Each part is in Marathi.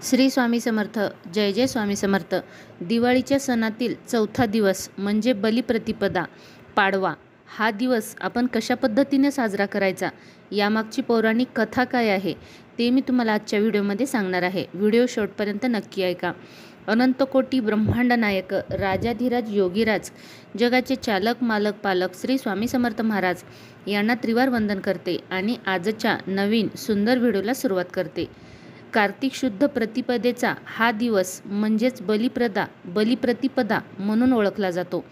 श्री स्वामी समर्थ. जय जय स्वामी समर्थ. दिवाळीच्या सणातील चौथा दिवस म्हणजे बलिप्रतिपदा, पाडवा. हा दिवस आपण कशा पद्धतीने साजरा करायचा, यामागची पौराणिक कथा काय आहे ते मी तुम्हाला आजच्या व्हिडिओमध्ये सांगणार आहे. व्हिडिओ शेवटपर्यंत नक्की ऐका. अनंतकोटी ब्रह्मांड नायक राजाधिराज योगीराज, जगाचे चालक मालक पालक श्री स्वामी समर्थ महाराज यांना त्रिवार वंदन करते आणि आजच्या नवीन सुंदर व्हिडिओला सुरुवात करते. कार्तिक शुद्ध प्रतिपदेचा हा दिवस म्हणजेच बलिप्रतिपदा म्हणून ओळखला जातो.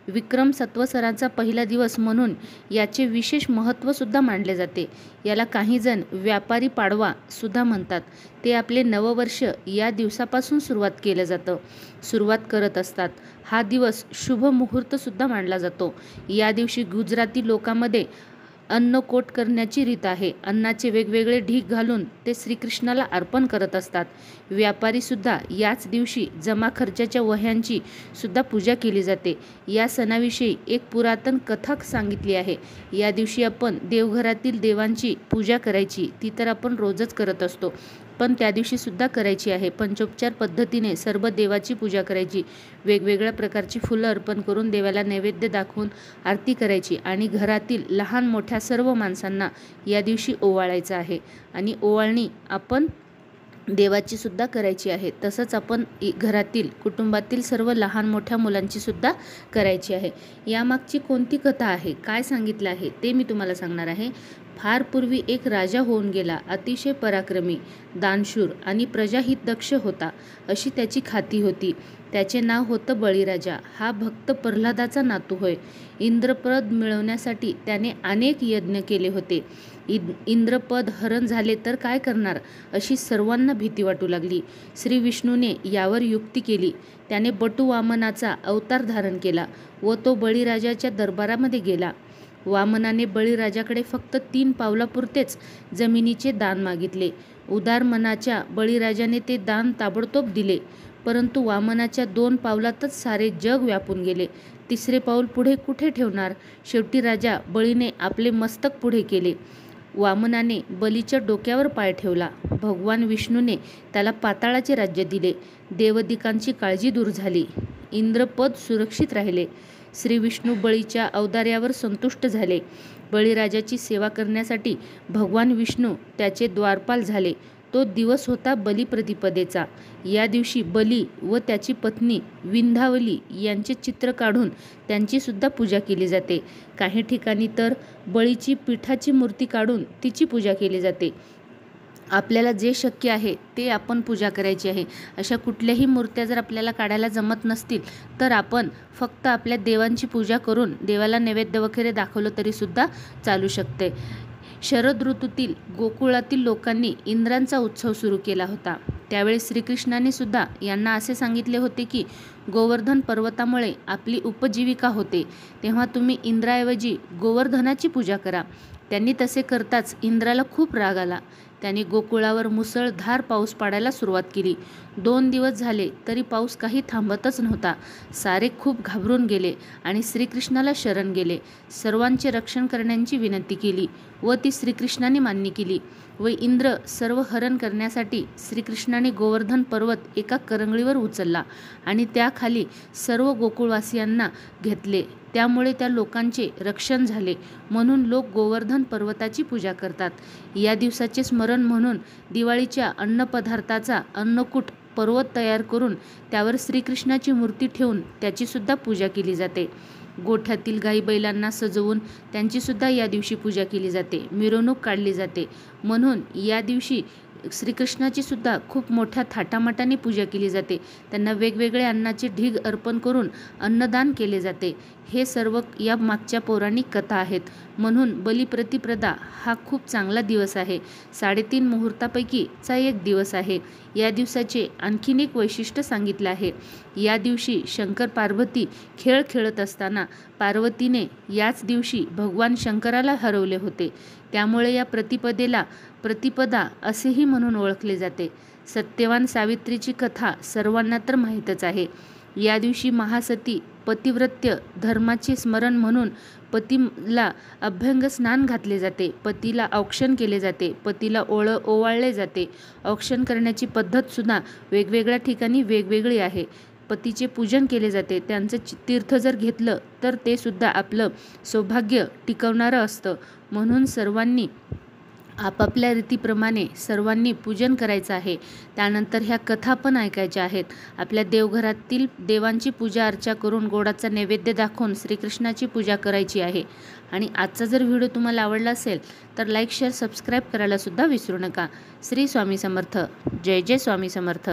विक्रम संवत्सराचा पहिला दिवस म्हणून याचे विशेष महत्त्वसुद्धा मानले जाते. याला काही जण व्यापारी पाडवा सुद्धा म्हणतात. ते आपले नववर्ष या दिवसापासून सुरुवात करत असतात. हा दिवस शुभ मुहूर्तसुद्धा मानला जातो. या दिवशी गुजराती लोकांमध्ये अन्नकोट करण्याची रीत आहे. अन्नाचे वेगवेगळे ढीग घालून ते श्रीकृष्णाला अर्पण करत असतात. व्यापारीसुद्धा याच दिवशी जमा खर्चाच्या वह्यांची सुद्धा पूजा केली जाते. या सणाविषयी एक पुरातन कथा सांगितली आहे. या दिवशी आपण देवघरातील देवांची पूजा करायची. ती तर आपण रोजच करत असतो, पण त्या दिवशी सुद्धा करायची आहे. पंचोपचार पद्धतीने सर्व देवाची पूजा करायची. वेगवेगळ्या प्रकारची फुलं अर्पण करून देवाला नैवेद्य दाखवून आरती करायची आणि घरातील लहान मोठ्या सर्व माणसांना या दिवशी ओवाळायचं आहे. आणि ओवाळणी आपण देवाची सुद्धा करायची आहे. तसंच आपण घरातील कुटुंबातील सर्व लहान मोठ्या मुलांची सुद्धा करायची आहे. यामागची कोणती कथा आहे, काय सांगितलं आहे ते मी तुम्हाला सांगणार आहे. फार पूर्वी एक राजा होऊन गेला. अतिशय पराक्रमी, दानशूर आणि प्रजाहितदक्ष होता, अशी त्याची ख्याती होती. त्याचे नाव होतं बळीराजा. हा भक्त प्रल्हादाचा नातू होय. इंद्रपद मिळवण्यासाठी त्याने अनेक यज्ञ केले होते. इंद्रपद हरण झाले तर काय करणार, अशी सर्वांना भीती वाटू लागली. श्री विष्णूने यावर युक्ती केली. त्याने बटू वामनाचा अवतार धारण केला व तो बळीराजाच्या दरबारामध्ये गेला. वामनाने बळीराजाकडे फक्त 3 पावलापुरतेच जमिनीचे दान मागितले. उदार मनाच्या बळीराजाने ते दान ताबडतोब दिले. परंतु वामनाच्या 2 पावलातच सारे जग व्यापून गेले. 3रे पाऊल पुढे कुठे ठेवणार. शेवटी राजा बळीने आपले मस्तक पुढे केले. वामनाने बलीच्या डोक्यावर पाय ठेवला. भगवान विष्णूने त्याला पाताळाचे राज्य दिले. देवदिकांची काळजी दूर झाली. इंद्रपद सुरक्षित राहिले. श्री विष्णू बळीच्या औदार्यावर संतुष्ट झाले. बळीराजाची सेवा करण्यासाठी भगवान विष्णू त्याचे द्वारपाल झाले. तो दिवस होता बलिप्रतिपदेचा. या दिवशी बली व त्याची पत्नी विंध्यावली यांचे चित्र काढून त्यांची सुद्धा पूजा केली जाते. काही ठिकाणी तर बळीची पीठाची मूर्ती काढून तिची पूजा केली जाते. आपल्याला जे शक्य आहे ते आपण पूजा करायची आहे. अशा कुठल्याही मूर्त्या जर आपल्याला काढायला जमत नसतील तर आपण फक्त आपल्या देवांची पूजा करून देवाला नैवेद्य वगैरे दाखवलं तरीसुद्धा चालू शकते. शरद ऋतूतील गोकुळातील लोकांनी इंद्रांचा उत्सव सुरू केला होता. त्यावेळी श्रीकृष्णाने सुद्धा यांना असे सांगितले होते की गोवर्धन पर्वतामुळे आपली उपजीविका होते, तेव्हा तुम्ही इंद्राऐवजी गोवर्धनाची पूजा करा. त्यांनी तसे करताच इंद्राला खूप राग आला. त्याने गोकुळावर मुसळधार पाऊस पाडायला सुरुवात केली. 2 दिवस झाले तरी पाऊस काही थांबतच नव्हता. सारे खूप घाबरून गेले आणि श्रीकृष्णाला शरण गेले. सर्वांचे रक्षण करण्याची विनंती केली व ती श्रीकृष्णाने मान्य केली. व इंद्र सर्व हरण करण्यासाठी श्रीकृष्णाने गोवर्धन पर्वत एका करंगळीवर उचलला आणि त्याखाली सर्व गोकुळवासियांना घेतले. त्यामुळे त्या लोकांचे रक्षण झाले. म्हणून लोक गोवर्धन पर्वताची पूजा करतात. या दिवसाचे स्मरण म्हणून दिवाळीच्या अन्नपदार्थाचा अन्नकूट पर्वत तयार करून त्यावर श्रीकृष्णाची मूर्ती ठेवून त्याची सुद्धा पूजा केली जाते. गोठ्यातील गाई बैलांना सजवून त्यांची सुद्धा या दिवशी पूजा केली जाते. मिरवणूक काढली जाते. म्हणून या दिवशी श्रीकृष्णाची सुद्धा खूप मोठ्या थाटामाटाने पूजा केली जाते. त्यांना वेगवेगळे अन्नाचे ढीग अर्पण करून अन्नदान केले जाते. हे सर्व या मागच्या पौराणिक कथा आहेत. म्हणून बलिप्रतिपदा हा खूप चांगला दिवस आहे. 3.5 मुहूर्तापैकीचा एक दिवस आहे. या दिवसाचे आणखीन एक वैशिष्ट्य सांगितलं आहे. या दिवशी शंकर पार्वती खेळ खेळत असताना पार्वतीने याच दिवशी भगवान शंकराला हरवले होते. त्यामुळे या प्रतिपदेला प्रतिपदा असेही म्हणून ओळखले जाते. सत्यवान सावित्रीची कथा सर्वांना तर माहीतच आहे. या दिवशी महासती पतिव्रत्य धर्माचे स्मरण म्हणून पतीला अभ्यंग स्नान घातले जाते, पतीला औक्षण केले जाते, पतीला ओवाळले जाते. औक्षण करण्याची पद्धतसुद्धा वेगवेगळ्या ठिकाणी वेगवेगळी आहे. पतीचे पूजन केले जाते. त्यांचं तीर्थ जर घेतलं तर ते सुद्धा आपलं सौभाग्य टिकवणारं असतं. म्हणून सर्वांनी आपापल्या रीतीप्रमाणे सर्वांनी पूजन करायचं आहे. त्यानंतर ह्या कथा पण ऐकायच्या आहेत. आपल्या देवघरातील देवांची पूजा अर्चा करून गोडाचा नैवेद्य दाखवून श्रीकृष्णाची पूजा करायची आहे. आणि आजचा जर व्हिडिओ तुम्हाला आवडला असेल तर लाईक, शेअर, सबस्क्राईब करायला सुद्धा विसरू नका. श्री स्वामी समर्थ. जय जय स्वामी समर्थ.